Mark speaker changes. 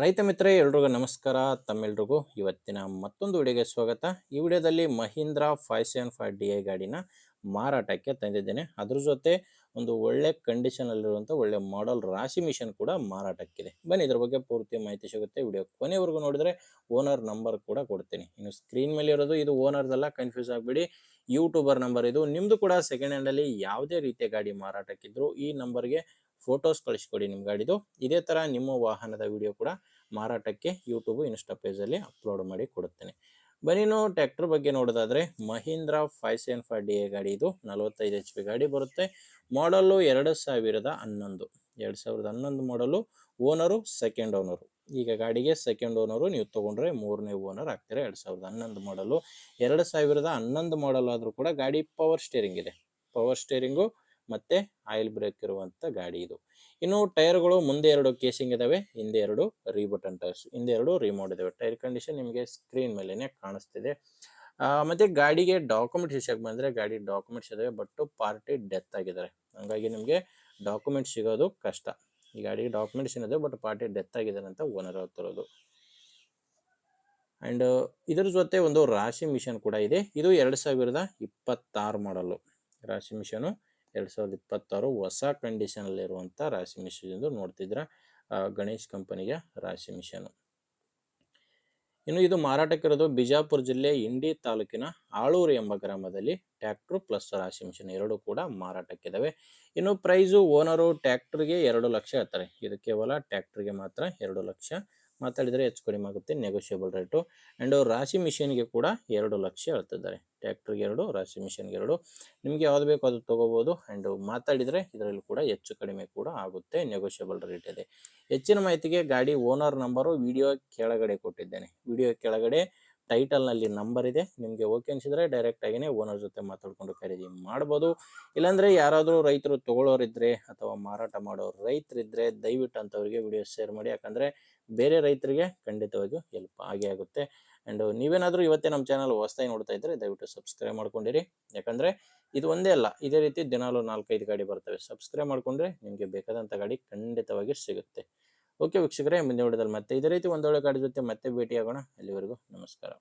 Speaker 1: ರೈತ ಮಿತ್ರರೇ ಎಲ್ರಿಗೂ ನಮಸ್ಕಾರ. ತಮ್ಮೆಲ್ರಿಗೂ ಇವತ್ತಿನ ಮತ್ತೊಂದು ವಿಡಿಯೋಗೆ ಸ್ವಾಗತ. ಈ ವಿಡಿಯೋದಲ್ಲಿ ಮಹೀಂದ್ರ 575 DI ಗಾಡಿನ ಮಾರಾಟಕ್ಕೆ ತಂದಿದ್ದೇನೆ. ಅದ್ರ ಜೊತೆ ಒಂದು ಒಳ್ಳೆ ಕಂಡೀಷನಲ್ಲಿರುವಂಥ ಒಳ್ಳೆ ಮಾಡೆಲ್ ರಾಶಿ ಮಿಷನ್ ಕೂಡ ಮಾರಾಟಕ್ಕಿದೆ. ಬನ್ನಿ ಇದ್ರ ಬಗ್ಗೆ ಪೂರ್ತಿ ಮಾಹಿತಿ ಸಿಗುತ್ತೆ. ವಿಡಿಯೋ ಕೊನೆವರೆಗೂ ನೋಡಿದ್ರೆ ಓನರ್ ನಂಬರ್ ಕೂಡ ಕೊಡ್ತೀನಿ. ಇನ್ನು ಸ್ಕ್ರೀನ್ ಮೇಲೆ ಇರೋದು ಇದು ಓನರ್ದೆಲ್ಲ, ಕನ್ಫ್ಯೂಸ್ ಆಗಬೇಡಿ, ಯೂಟ್ಯೂಬರ್ ನಂಬರ್ ಇದು. ನಿಮ್ಮದು ಕೂಡ ಸೆಕೆಂಡ್ ಹ್ಯಾಂಡಲ್ಲಿ ಯಾವುದೇ ರೀತಿಯ ಗಾಡಿ ಮಾರಾಟಕ್ಕಿದ್ರು ಈ ನಂಬರ್ಗೆ ಫೋಟೋಸ್ ಕಳಿಸ್ಕೊಡಿ ನಿಮ್ಮ ಗಾಡಿದು. ಇದೇ ಥರ ನಿಮ್ಮ ವಾಹನದ ವಿಡಿಯೋ ಕೂಡ ಮಾರಾಟಕ್ಕೆ ಯೂಟ್ಯೂಬ್ ಇನ್ಸ್ಟಾ ಪೇಜಲ್ಲಿ ಅಪ್ಲೋಡ್ ಮಾಡಿ ಕೊಡುತ್ತೇನೆ. ಬನ್ನಿನು ಟ್ರ್ಯಾಕ್ಟರ್ ಬಗ್ಗೆ ನೋಡೋದಾದರೆ ಮಹೀಂದ್ರ 575 DI ಗಾಡಿ ಇದು 45 HP ಗಾಡಿ ಬರುತ್ತೆ. ಮಾಡಲ್ಲು 2011 ಮಾಡಲು. Owner second owner. ಈಗ ಗಾಡಿಗೆ ಸೆಕೆಂಡ್ ಓನರು, ನೀವು ತೊಗೊಂಡ್ರೆ ಮೂರನೇ ಓನರ್ ಆಗ್ತಾರೆ. 2011 ಮಾಡಲು. 2011 ಮಾಡಲ್ ಆದರೂ ಕೂಡ ಗಾಡಿ ಪವರ್ ಸ್ಟೇರಿಂಗ್ ಇದೆ. ಪವರ್ ಸ್ಟೇರಿಂಗು ಮತ್ತು ಆಯಿಲ್ ಬ್ರೇಕ್ ಇರುವಂಥ ಗಾಡಿ ಇದು. ಇನ್ನು ಟೈರ್ಗಳು ಮುಂದೆ 2 ಕೇಸಿಂಗ್ ಇದ್ದಾವೆ, ಹಿಂದೆ 2 ರೀಬಟನ್ ಟೈರ್ಸ್, ಹಿಂದೆ 2 ರಿಮೋಟ್ ಇದಾವೆ. ಟೈರ್ ಕಂಡೀಷನ್ ನಿಮಗೆ ಸ್ಕ್ರೀನ್ ಮೇಲೇ ಕಾಣಿಸ್ತಿದೆ. ಮತ್ತು ಗಾಡಿಗೆ ಡಾಕ್ಯುಮೆಂಟ್ಸ್ ವಿಷಯಕ್ಕೆ ಬಂದರೆ ಗಾಡಿ ಡಾಕ್ಯುಮೆಂಟ್ಸ್ ಇದಾವೆ, ಬಟ್ ಪಾರ್ಟಿ ಡೆತ್ ಆಗಿದ್ದಾರೆ. ಹಾಗಾಗಿ ನಿಮಗೆ ಡಾಕ್ಯುಮೆಂಟ್ಸ್ ಸಿಗೋದು ಕಷ್ಟ. ಈ ಗಾಡಿಗೆ ಡಾಕ್ಯುಮೆಂಟ್ಸ್ ಏನಿದೆ, ಬಟ್ ಪಾರ್ಟಿ ಡೆತ್ ಆಗಿದ್ದಾರೆ ಅಂತ ಓನರ್ ಹೇಳ್ತಿರೋದು. ಆ್ಯಂಡ್ ಇದರ ಜೊತೆ ಒಂದು ರಾಶಿ ಮಿಷನ್ ಕೂಡ ಇದೆ. ಇದು 2026 ಮಾಡಲು ರಾಶಿ ಮಿಷನು. 2026 ಹೊಸ ಕಂಡೀಷನಲ್ಲಿರುವಂಥ ರಾಶಿ ಮಿಷನ್ ಎಂದು ನೋಡ್ತಿದ್ರ. ಗಣೇಶ್ ಕಂಪನಿಯ ರಾಶಿ ಮಿಷನು. ಇನ್ನು ಇದು ಮಾರಾಟಕ್ಕಿರೋದು ಬಿಜಾಪುರ ಜಿಲ್ಲೆ ಇಂಡಿ ತಾಲೂಕಿನ ಆಳೂರು ಎಂಬ ಗ್ರಾಮದಲ್ಲಿ. ಟ್ರ್ಯಾಕ್ಟ್ರು ಪ್ಲಸ್ ರಾಶಿ ಮಿಷನ್ ಎರಡು ಕೂಡ ಮಾರಾಟಕ್ಕಿದ್ದಾವೆ. ಇನ್ನು ಪ್ರೈಸು ಓನರು ಟ್ರ್ಯಾಕ್ಟ್ರಿಗೆ 2 ಲಕ್ಷ ಹೇಳ್ತಾರೆ. ಇದು ಕೇವಲ ಟ್ರ್ಯಾಕ್ಟ್ರಿಗೆ ಮಾತ್ರ 2 ಲಕ್ಷ. ಮಾತಾಡಿದರೆ ಹೆಚ್ಚು ಕಡಿಮೆ ಆಗುತ್ತೆ, ನೆಗೋಷಿಯಬಲ್ ರೇಟು. ಆ್ಯಂಡ್ ರಾಶಿ ಮಿಷನ್ಗೆ ಕೂಡ 2 ಲಕ್ಷ ಹೇಳ್ತಿದ್ದಾರೆ. ಟ್ರ್ಯಾಕ್ಟ್ರಿಗೆ 2, ರಾಶಿ ಮಿಷನ್ಗೆ 2. ನಿಮಗೆ ಯಾವುದು ಬೇಕು ಅದು ತೊಗೋಬೋದು. ಆ್ಯಂಡ್ ಮಾತಾಡಿದರೆ ಇದರಲ್ಲಿ ಕೂಡ ಹೆಚ್ಚು ಕಡಿಮೆ ಕೂಡ ಆಗುತ್ತೆ, ನೆಗೋಷಿಯಬಲ್ ರೇಟ್ ಇದೆ. ಹೆಚ್ಚಿನ ಮಾಹಿತಿಗೆ ಗಾಡಿ ಓನರ್ ನಂಬರು ವಿಡಿಯೋ ಕೆಳಗಡೆ ಕೊಟ್ಟಿದ್ದೇನೆ. ವಿಡಿಯೋ ಕೆಳಗಡೆ ಟೈಟಲ್ನಲ್ಲಿ ನಂಬರ್ ಇದೆ. ನಿಮಗೆ ಓಕೆ ಅನಿಸಿದರೆ ಡೈರೆಕ್ಟಾಗಿಯೇ ಓನರ್ ಜೊತೆ ಮಾತಾಡಿಕೊಂಡು ಖರೀದಿ ಮಾಡ್ಬೋದು. ಇಲ್ಲಾಂದರೆ ಯಾರಾದರೂ ರೈತರು ತೊಗೊಳ್ಳೋರಿದ್ದರೆ ಅಥವಾ ಮಾರಾಟ ಮಾಡೋರು ರೈತರಿದ್ದರೆ ದಯವಿಟ್ಟು ಅಂಥವ್ರಿಗೆ ವಿಡಿಯೋ ಶೇರ್ ಮಾಡಿ. ಯಾಕಂದರೆ ಬೇರೆ ರೈತರಿಗೆ ಖಂಡಿತವಾಗಿಯೂ ಹೆಲ್ಪ್ ಆಗೇ ಆಗುತ್ತೆ. ಆ್ಯಂಡ್ ನೀವೇನಾದರೂ ಇವತ್ತೇ ನಮ್ಮ ಚಾನಲ್ ಹೊಸದಾಗಿ ನೋಡ್ತಾ ಇದ್ದರೆ ದಯವಿಟ್ಟು ಸಬ್ಸ್ಕ್ರೈಬ್ ಮಾಡ್ಕೊಂಡಿರಿ. ಯಾಕಂದರೆ ಇದು ಒಂದೇ ಅಲ್ಲ, ಇದೇ ರೀತಿ ದಿನಾಲು 4-5 ಗಾಡಿ ಬರ್ತವೆ. ಸಬ್ಸ್ಕ್ರೈಬ್ ಮಾಡಿಕೊಂಡ್ರೆ ನಿಮಗೆ ಬೇಕಾದಂಥ ಗಾಡಿ ಖಂಡಿತವಾಗಿ ಸಿಗುತ್ತೆ. ಓಕೆ ವೀಕ್ಷಕರೇ, ಮುಂದಿನ ವಿಡಿಯೋದಲ್ಲಿ ಮತ್ತೆ ಇದೇ ರೀತಿ ಒಂದೊಳ್ಳೆ ಗಾಡಿ ಜೊತೆ ಮತ್ತೆ ಭೇಟಿಯಾಗೋಣ. ಅಲ್ಲಿವರೆಗೂ ನಮಸ್ಕಾರ.